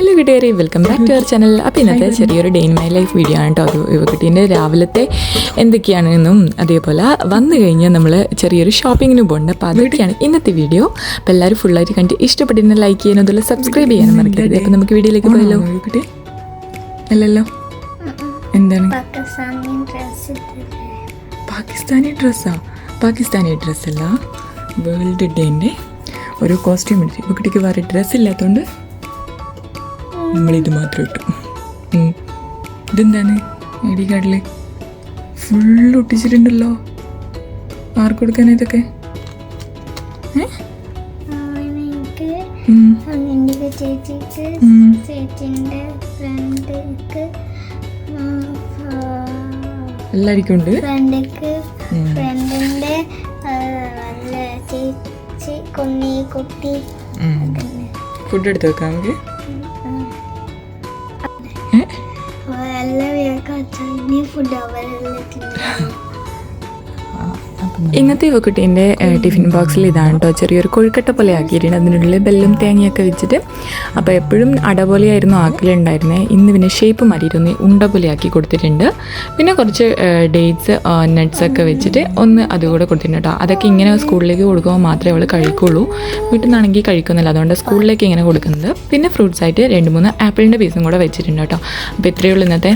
Hello കൂട്ടുകാരെ, welcome back to our channel. അപ്പോൾ ഇന്നത്തെ ചെറിയൊരു day in my life video ആണ് കേട്ടോ. ഒരു യുവകുട്ടീൻ്റെ രാവിലത്തെ എന്തൊക്കെയാണെന്നും അതേപോലെ വന്നു കഴിഞ്ഞാൽ നമ്മൾ ചെറിയൊരു ഷോപ്പിങ്ങിന് പോകുന്നുണ്ട്. അപ്പോൾ അതൊക്കെയാണ് ഇന്നത്തെ വീഡിയോ. അപ്പോൾ എല്ലാവരും ഫുള്ളായിട്ട് കണ്ട് ഇഷ്ടപ്പെടുന്ന ലൈക്ക് ചെയ്യാനും അതുപോലെ സബ്സ്ക്രൈബ് ചെയ്യാനും മറക്കരുത്. അപ്പോൾ നമുക്ക് വീഡിയോയിലേക്ക് പോയല്ലോ. കുട്ടി അല്ലല്ലോ, എന്താണ് പാകിസ്ഥാനി ഡ്രസ്സല്ല, വേൾഡ് ഡേൻ്റെ ഒരു കോസ്റ്റ്യൂം എടുത്തു. ഇപ്പോൾ കുട്ടിക്ക് വേറെ ഡ്രസ്സ് ഇല്ലാത്തതുകൊണ്ട് നമ്മളിത് മാത്രം ഇട്ടു. ഇതെന്താണ് ഐ ഡി കാർഡിൽ ഫുള്ള് ഒട്ടിച്ചിട്ടുണ്ടല്ലോ. ആർക്ക് കൊടുക്കാനാ ഇതൊക്കെ? എല്ലാവർക്കും ഉണ്ട്. ഫുഡ് എടുത്ത് വെക്കാം നമുക്ക്. ഇന്നത്തെ യുവക്കുട്ടീൻ്റെ ടിഫിൻ ബോക്സിൽ ഇതാണ് കേട്ടോ, ചെറിയൊരു കൊഴുക്കട്ട പോലെ ആക്കിയിട്ടുണ്ട്. അതിനുള്ളിൽ ബെല്ലും തേങ്ങയൊക്കെ വെച്ചിട്ട്. അപ്പോൾ എപ്പോഴും അട പോലെയായിരുന്നു ആക്കലുണ്ടായിരുന്നത്. ഇന്ന് പിന്നെ ഷേപ്പ് മാറ്റിയിട്ടൊന്ന് ഉണ്ട പോലെ ആക്കി കൊടുത്തിട്ടുണ്ട്. പിന്നെ കുറച്ച് ഡേറ്റ്സ് നട്ട്സൊക്കെ വെച്ചിട്ട് ഒന്ന് അതുകൂടെ കൊടുത്തിട്ടുണ്ട് കേട്ടോ. അതൊക്കെ ഇങ്ങനെ സ്കൂളിലേക്ക് കൊടുക്കുമ്പോൾ മാത്രമേ അവൾ കഴിക്കുള്ളൂ. വീട്ടിൽ നിന്നാണെങ്കിൽ കഴിക്കുന്നില്ല, അതുകൊണ്ട് സ്കൂളിലേക്ക് ഇങ്ങനെ കൊടുക്കുന്നത്. പിന്നെ ഫ്രൂട്ട്സ് ആയിട്ട് 2-3 ആപ്പിളിൻ്റെ പീസും കൂടെ വെച്ചിട്ടുണ്ട് കേട്ടോ. അപ്പോൾ ഇത്രയേ ഉള്ളൂ ഇന്നത്തെ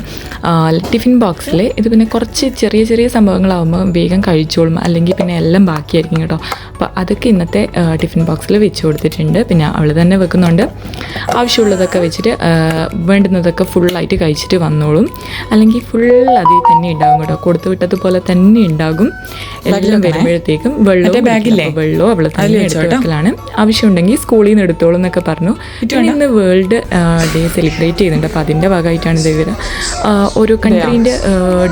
ടിഫിൻ ബോക്സിൽ. ഇത് പിന്നെ കുറച്ച് ചെറിയ ചെറിയ സംഭവങ്ങളാകുമ്പോൾ വേഗം കഴിച്ചോളും, അല്ലെങ്കിൽ പിന്നെ എല്ലാം ബാക്കിയായിരിക്കും കേട്ടോ. അപ്പോൾ അതൊക്കെ ഇന്നത്തെ ടിഫിൻ ബോക്സിൽ വെച്ച് കൊടുത്തിട്ടുണ്ട്. പിന്നെ അവൾ തന്നെ വെക്കുന്നുണ്ട്. ആവശ്യമുള്ളതൊക്കെ വെച്ചിട്ട് വേണ്ടുന്നതൊക്കെ ഫുള്ളായിട്ട് കഴിച്ചിട്ട് വന്നോളും, അല്ലെങ്കിൽ ഫുൾ അതിൽ തന്നെ ഉണ്ടാകും കേട്ടോ. കൊടുത്തു വിട്ടതുപോലെ തന്നെ ഉണ്ടാകും. എല്ലാം വരുമ്പോഴത്തേക്കും വെള്ളവും അവൾ തന്നെ എടുത്ത് വെക്കലാണ്. ആവശ്യമുണ്ടെങ്കിൽ സ്കൂളിൽ നിന്ന് എടുത്തോളും എന്നൊക്കെ പറഞ്ഞു. ഇന്ന് വേൾഡ് ഡേ സെലിബ്രേറ്റ് ചെയ്യുന്നുണ്ട്. അപ്പോൾ അതിൻ്റെ ഭാഗമായിട്ടാണ് ഇത് ഇവർ ഓരോ കൺട്രീൻ്റെ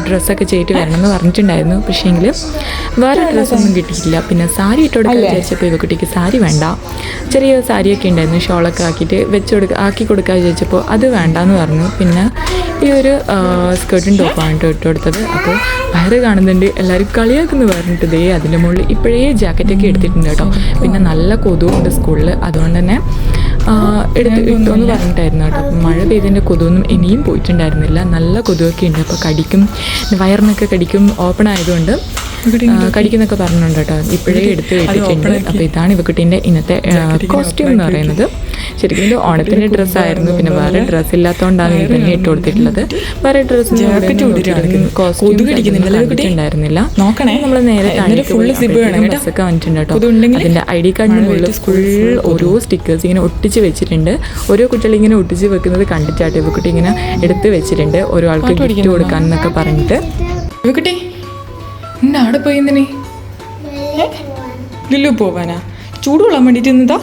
ഡ്രസ്സൊക്കെ ചെയ്തിട്ട് വരണമെന്ന് പറഞ്ഞിട്ടുണ്ടായിരുന്നു. പക്ഷേങ്കിൽ വേറെ ഡ്രസ്സൊന്നും കിട്ടിയിട്ടില്ല. പിന്നെ സാരി ഇട്ട് കൊടുക്കാൻ വിചാരിച്ചപ്പോൾ ഇവക്കുട്ടിക്ക് സാരി വേണ്ട, ചെറിയ സാരിയൊക്കെ ഉണ്ടായിരുന്നു, ഷോളൊക്കെ ആക്കിയിട്ട് ആക്കി കൊടുക്കാൻ വിചാരിച്ചപ്പോൾ അത് വേണ്ടാന്ന് പറഞ്ഞു. പിന്നെ ഈ ഒരു സ്കേർട്ടും ടോപ്പാണ് ഇട്ട് കൊടുത്തത്. അപ്പോൾ വയറ് കാണുന്നുണ്ട്, എല്ലാവരും കളിയാക്കുന്നു പറഞ്ഞിട്ട് ദേ അതിൻ്റെ മുകളിൽ ഇപ്പോഴേ ജാക്കറ്റൊക്കെ എടുത്തിട്ടുണ്ട് കേട്ടോ. പിന്നെ നല്ല കൊതുവുണ്ട് സ്കൂളിൽ, അതുകൊണ്ട് തന്നെ ഇട്ടോന്ന് പറഞ്ഞിട്ടായിരുന്നു കേട്ടോ. അപ്പം മഴ പെയ്തതിൻ്റെ കൊതുവൊന്നും ഇനിയും പോയിട്ടുണ്ടായിരുന്നില്ല. നല്ല കൊതുവൊക്കെ ഉണ്ട്. അപ്പോൾ കടിക്കും, വയറിനൊക്കെ കടിക്കും, ഓപ്പൺ ആയതുകൊണ്ട് കടിക്കുന്നൊക്കെ പറഞ്ഞിട്ടുണ്ട് കേട്ടോ. ഇപ്പോഴേ എടുത്ത് വെച്ചിട്ടുണ്ട്. അപ്പോൾ ഇതാണ് ഇവക്കുട്ടീൻ്റെ ഇന്നത്തെ കോസ്റ്റ്യൂം എന്ന് പറയുന്നത്. ശരിക്കും ഇത് ഓണത്തിൻ്റെ ഡ്രസ്സായിരുന്നു. പിന്നെ വേറെ ഡ്രസ്സ് ഇല്ലാത്തതുകൊണ്ടാണ് ഇത് തന്നെ ഇട്ട് കൊടുത്തിട്ടുള്ളത്. വേറെ ഡ്രസ്സ് കോസ്റ്റ്യൂം ഉണ്ടായിരുന്നില്ല. നമ്മൾ നേരെ ഡ്രസ്സൊക്കെ വന്നിട്ടുണ്ട് കേട്ടോ. അതിൻ്റെ ഐ ഡി കാർഡിന് മുകളിൽ ഫുൾ ഓരോ സ്റ്റിക്കേഴ്സ് ഇങ്ങനെ ഒട്ടിച്ച് വെച്ചിട്ടുണ്ട്. ഓരോ കുട്ടികൾ ഇങ്ങനെ ഒട്ടിച്ച് വെക്കുന്നത് കണ്ടിട്ടാട്ടോ ഇവക്കുട്ടി ഇങ്ങനെ എടുത്ത് വെച്ചിട്ടുണ്ട്, ഓരോ ആൾക്ക് ഗിഫ്റ്റ് കൊടുക്കാനെന്നൊക്കെ പറഞ്ഞിട്ട്. ഇവക്കുട്ടി ഇന്ന് അവിടെ പോയി എന്തിനേ? ലുലു പോവാനാ? ചൂട് കൊള്ളാൻ വേണ്ടിയിട്ട് ഇന്നതാ?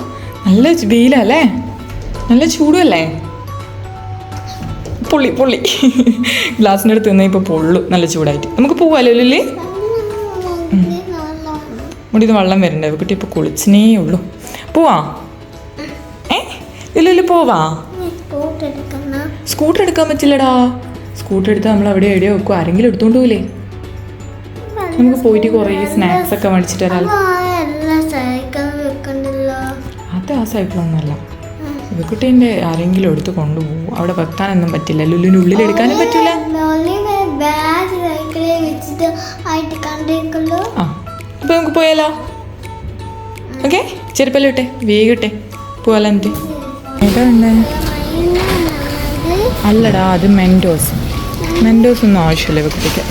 നല്ല വെയിലല്ലേ, നല്ല ചൂടുമല്ലേ? പൊള്ളി ഗ്ലാസിൻ്റെ അടുത്ത് നിന്ന് ഇപ്പോൾ പൊള്ളു, നല്ല ചൂടായിട്ട്. നമുക്ക് പോവാലോ ലുലു? മുടിന്ന് വെള്ളം വരണ്ടേ കുട്ടി? ഇപ്പോൾ കുളിച്ചിനേ ഉള്ളൂ. പോവാ? ലുലു പോവാ? സ്കൂട്ടർ എടുക്കാൻ പറ്റില്ലടാ. സ്കൂട്ടർ എടുത്താൽ നമ്മൾ അവിടെ എവിടെയോ വെക്കും, ആരെങ്കിലും എടുത്തോണ്ട് പോയില്ലേ? നമുക്ക് പോയിട്ട് കുറേ സ്നാക്സ് ഒക്കെ മേടിച്ചിട്ട് വരാം. അത് ആ സൈക്കിളൊന്നുമല്ല, ഇവക്കുട്ടീൻ്റെ ആരെങ്കിലും എടുത്ത് കൊണ്ടുപോകും. അവിടെ വെക്കാനൊന്നും പറ്റില്ല, ലുലുവിൻ്റെ ഉള്ളിൽ എടുക്കാനും പറ്റില്ല. ആ അപ്പോൾ നമുക്ക് പോയാലോ? ഓക്കെ, ചെരുപ്പല്ലോ ഇട്ടെ, വേഗം ഇട്ടെ, പോയാലോ? എന്നിട്ട് അല്ലടാ, അത് മെൻഡോസ് ഒന്നും ആവശ്യമില്ല ഇവക്കുട്ടിക്ക്.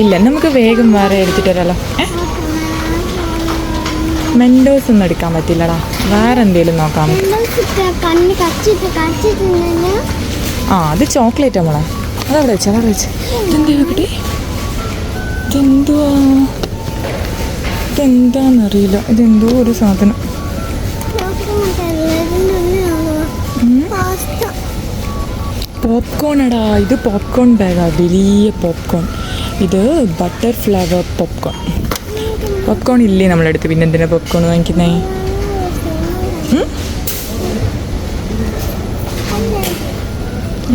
ഇല്ല, നമുക്ക് വേഗം വേറെ എടുത്തിട്ട് വരാലോ. മെൻഡോസ് ഒന്നും എടുക്കാൻ പറ്റില്ലടാ, വേറെ എന്തെങ്കിലും നോക്കാം. ആ അത് ചോക്ലേറ്റാ മോളെ, അതവിടെ വെച്ചാ ഇതെന്താ കുട്ടി? ഇതെന്താന്നറിയില്ല, ഇതെന്തോ ഒരു സാധനം. പോപ്കോൺ എടാ, ഇത് പോപ്കോൺ ബാഗാ, വലിയ പോപ്കോൺ. ഇത് ബട്ടർ ഫ്ലേവർ പോപ്കോൺ ഇല്ലേ നമ്മളടുത്ത്? പിന്നെ എന്തിനാ പോപ്കോൺ വാങ്ങിക്കുന്നേ?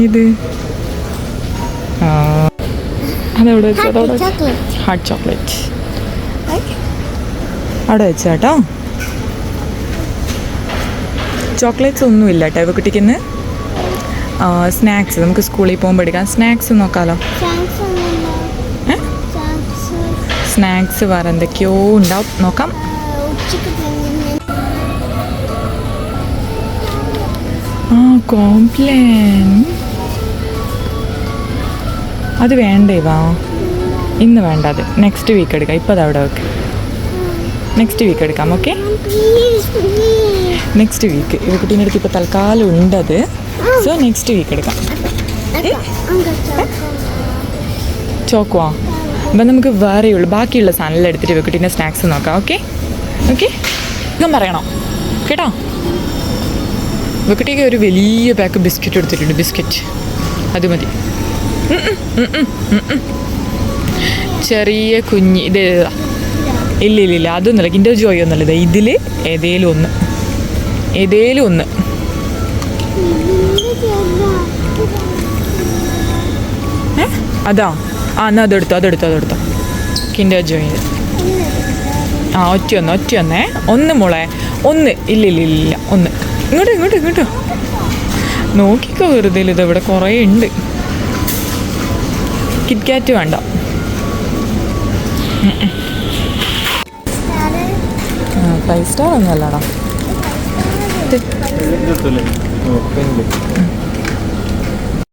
ഇത് അതവിടെ വെച്ചാ, ഹാട്ട് ചോക്ലേറ്റ് അവിടെ വെച്ചാട്ടോ. ചോക്ലേറ്റ്സ് ഒന്നും ഇല്ല കേട്ടോ ഇവക്കുട്ടിക്ക്. സ്നാക്സ് നമുക്ക് സ്കൂളിൽ പോകുമ്പോൾ എടുക്കാം. സ്നാക്സ് നോക്കാമല്ലോ. സ്നാക്സ് വേറെ എന്തൊക്കെയോ ഉണ്ടാവും, നോക്കാം. കോംപ്ലേൻ അത് വേണ്ടേ വാ, ഇന്ന് വേണ്ട, അത് നെക്സ്റ്റ് വീക്ക് എടുക്കാം. ഇപ്പോൾ അതവിടെ വെക്ക്, നെക്സ്റ്റ് വീക്ക് എടുക്കാം. ഓക്കെ, നെക്സ്റ്റ് വീക്ക് ഇവക്കുട്ടീൻ്റെ അടുത്ത് ഇപ്പോൾ തൽക്കാലം ഉണ്ടത്. സോ നെക്സ്റ്റ് വീക്ക് എടുക്കാം. ചോക്കുവാ അപ്പം നമുക്ക് വേറെയുള്ളൂ ബാക്കിയുള്ള സാധനമെല്ലാം എടുത്തിട്ട് ഇവക്കുട്ടീൻ്റെ സ്നാക്സ് നോക്കാം. ഓക്കെ ഓക്കെ, ഞാൻ പറയണം കേട്ടോ. ഇവക്കുട്ടിക്ക് ഒരു വലിയ പാക്ക് ബിസ്ക്കറ്റ് എടുത്തിട്ടുണ്ട്. ബിസ്ക്കറ്റ് അത് മതി. ചെറിയ കുഞ്ഞ് ഇത് ഇല്ല ഇല്ല ഇല്ല അതൊന്നുമില്ല. കിൻഡർ ജോയ് ഒന്നുമില്ല. ഇത് ഇതിൽ ഏതേലും ഒന്ന്, ഏതേലും ഒന്ന്. അതാ എന്നാൽ അതെടുത്തോ അതെടുത്തോ അതെടുത്തോ. കിൻഡർ ജോയ് ഒറ്റയൊന്നേ ഒന്ന് മോളെ, ഒന്ന്. ഇല്ല ഇല്ല ഇല്ല ഇല്ല ഒന്ന്. ഇങ്ങോട്ടോ ഇങ്ങോട്ടോ ഇങ്ങോട്ടോ നോക്കിക്കോ. വെറുതെ ഇതവിടെ കുറേ ഉണ്ട്. കിറ്റ്കാറ്റ് വേണ്ട. ഫൈവ് സ്റ്റാർ ഒന്നും അല്ലടാ.